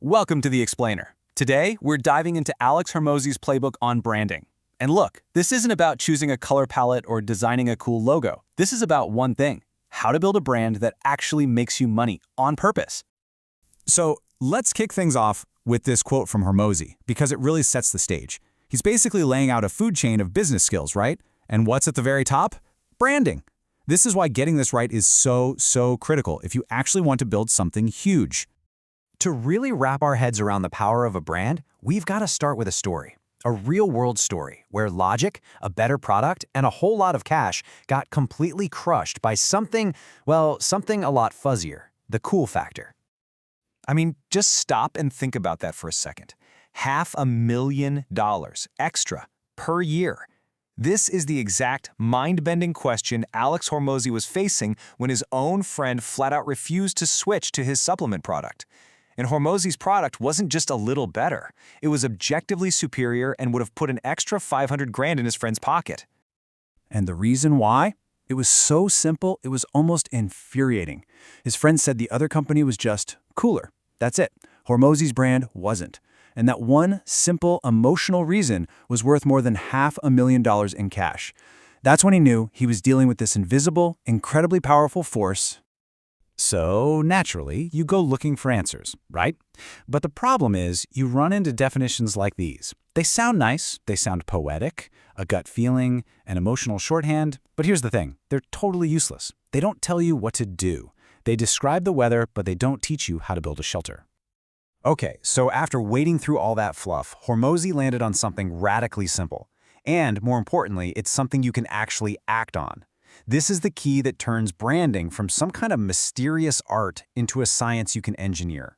Welcome to The Explainer. Today, we're diving into Alex Hormozi's playbook on branding. And look, this isn't about choosing a color palette or designing a cool logo. This is about one thing: how to build a brand that actually makes you money on purpose. So let's kick things off with this quote from Hormozi, because it really sets the stage. He's basically laying out a food chain of business skills, right? And what's at the very top? Branding. This is why getting this right is so critical if you actually want to build something huge. To really wrap our heads around the power of a brand, we've got to start with a story. A real-world story where logic, a better product, and a whole lot of cash got completely crushed by something a lot fuzzier: the cool factor. I mean, just stop and think about that for a second. $500,000 extra per year. This is the exact mind-bending question Alex Hormozi was facing when his own friend flat out refused to switch to his supplement product. And Hormozi's product wasn't just a little better. It was objectively superior and would have put an extra $500,000 in his friend's pocket. And the reason why? It was so simple, it was almost infuriating. His friend said the other company was just cooler. That's it. Hormozi's brand wasn't. And that one simple emotional reason was worth more than $500,000 in cash. That's when he knew he was dealing with this invisible, incredibly powerful force. So, naturally, you go looking for answers, right? But the problem is, you run into definitions like these. They sound nice, they sound poetic, a gut feeling, an emotional shorthand, but here's the thing: they're totally useless. They don't tell you what to do. They describe the weather, but they don't teach you how to build a shelter. Okay, so after wading through all that fluff, Hormozi landed on something radically simple. And, more importantly, it's something you can actually act on. This is the key that turns branding from some kind of mysterious art into a science you can engineer.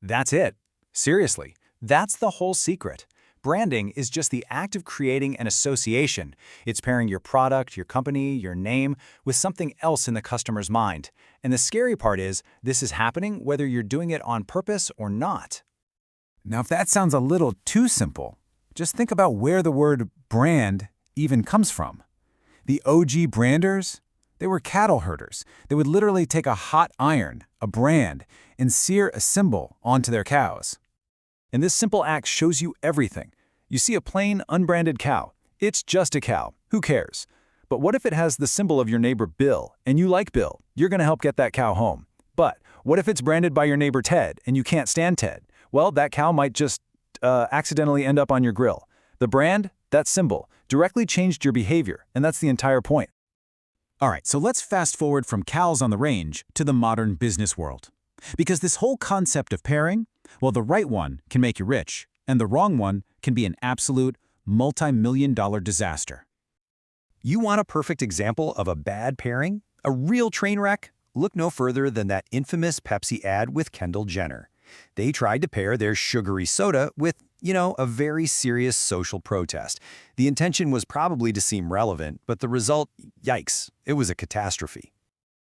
That's it. Seriously, that's the whole secret. Branding is just the act of creating an association. It's pairing your product, your company, your name with something else in the customer's mind. And the scary part is, this is happening whether you're doing it on purpose or not. Now, if that sounds a little too simple, just think about where the word brand even comes from. The OG branders, they were cattle herders. They would literally take a hot iron, a brand, and sear a symbol onto their cows. And this simple act shows you everything. You see a plain, unbranded cow. It's just a cow. Who cares? But what if it has the symbol of your neighbor Bill, and you like Bill? You're going to help get that cow home. But what if it's branded by your neighbor Ted, and you can't stand Ted? Well, that cow might just accidentally end up on your grill. The brand, that symbol, directly changed your behavior, and that's the entire point. All right, so let's fast forward from cows on the range to the modern business world. Because this whole concept of pairing, well, the right one can make you rich, and the wrong one can be an absolute multi-million-dollar disaster. You want a perfect example of a bad pairing? A real train wreck? Look no further than that infamous Pepsi ad with Kendall Jenner. They tried to pair their sugary soda with, a very serious social protest. The intention was probably to seem relevant, but the result, yikes, it was a catastrophe.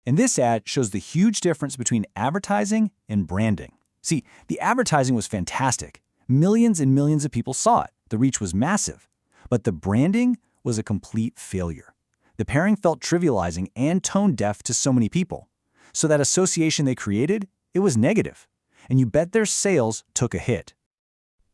And this ad shows the huge difference between advertising and branding. See, the advertising was fantastic. Millions and millions of people saw it. The reach was massive. But the branding was a complete failure. The pairing felt trivializing and tone-deaf to so many people. So that association they created, it was negative. And you bet their sales took a hit.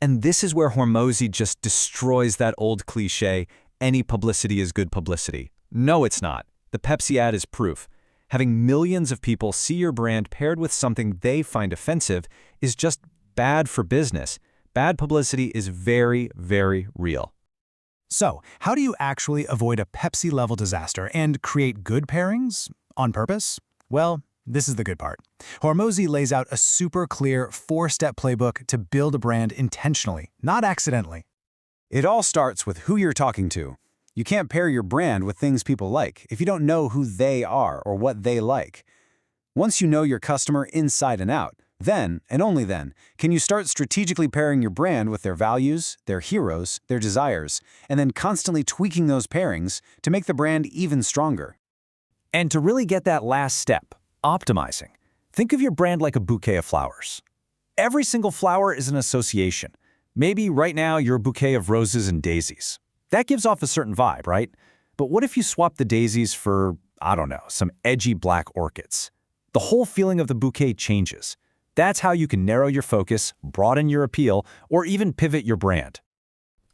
And this is where Hormozi just destroys that old cliche, any publicity is good publicity. No, it's not. The Pepsi ad is proof. Having millions of people see your brand paired with something they find offensive is just bad for business. Bad publicity is very, very real. So, how do you actually avoid a Pepsi-level disaster and create good pairings on purpose? Well, this is the good part. Hormozi lays out a super clear 4-step playbook to build a brand intentionally, not accidentally. It all starts with who you're talking to. You can't pair your brand with things people like if you don't know who they are or what they like. Once you know your customer inside and out, then, and only then, can you start strategically pairing your brand with their values, their heroes, their desires, and then constantly tweaking those pairings to make the brand even stronger. And to really get that last step, optimizing, think of your brand like a bouquet of flowers. Every single flower is an association. Maybe right now you're a bouquet of roses and daisies. That gives off a certain vibe, right? But what if you swap the daisies for, some edgy black orchids? The whole feeling of the bouquet changes. That's how you can narrow your focus, broaden your appeal, or even pivot your brand.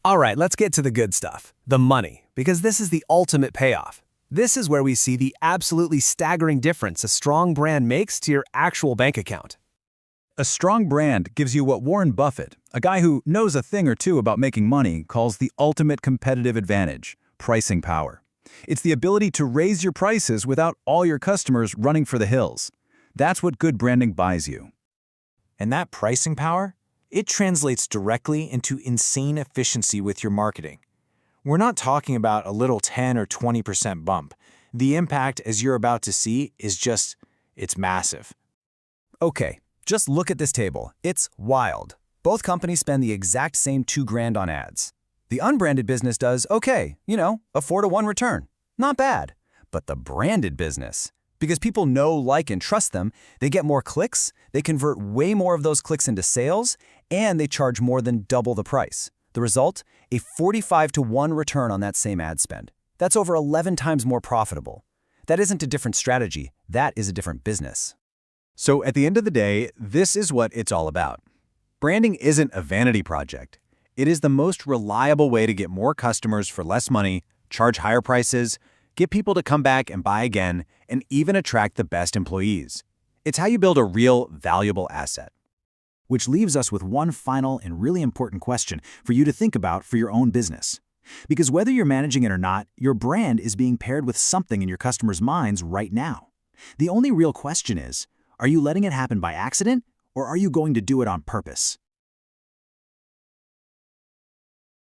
All right, let's get to the good stuff, the money, because this is the ultimate payoff. This is where we see the absolutely staggering difference a strong brand makes to your actual bank account. A strong brand gives you what Warren Buffett, a guy who knows a thing or two about making money, calls the ultimate competitive advantage, pricing power. It's the ability to raise your prices without all your customers running for the hills. That's what good branding buys you. And that pricing power, it translates directly into insane efficiency with your marketing. We're not talking about a little 10 or 20% bump. The impact, as you're about to see, it's massive. Okay, just look at this table. It's wild. Both companies spend the exact same $2,000 on ads. The unbranded business does okay, a 4-to-1 return. Not bad. But the branded business, because people know, like, and trust them, they get more clicks, they convert way more of those clicks into sales, and they charge more than double the price. The result? A 45-to-1 return on that same ad spend. That's over 11 times more profitable. That isn't a different strategy, that is a different business. So at the end of the day, this is what it's all about. Branding isn't a vanity project. It is the most reliable way to get more customers for less money, charge higher prices, get people to come back and buy again, and even attract the best employees. It's how you build a real, valuable asset. Which leaves us with one final and really important question for you to think about for your own business. Because whether you're managing it or not, your brand is being paired with something in your customers' minds right now. The only real question is, are you letting it happen by accident, or are you going to do it on purpose?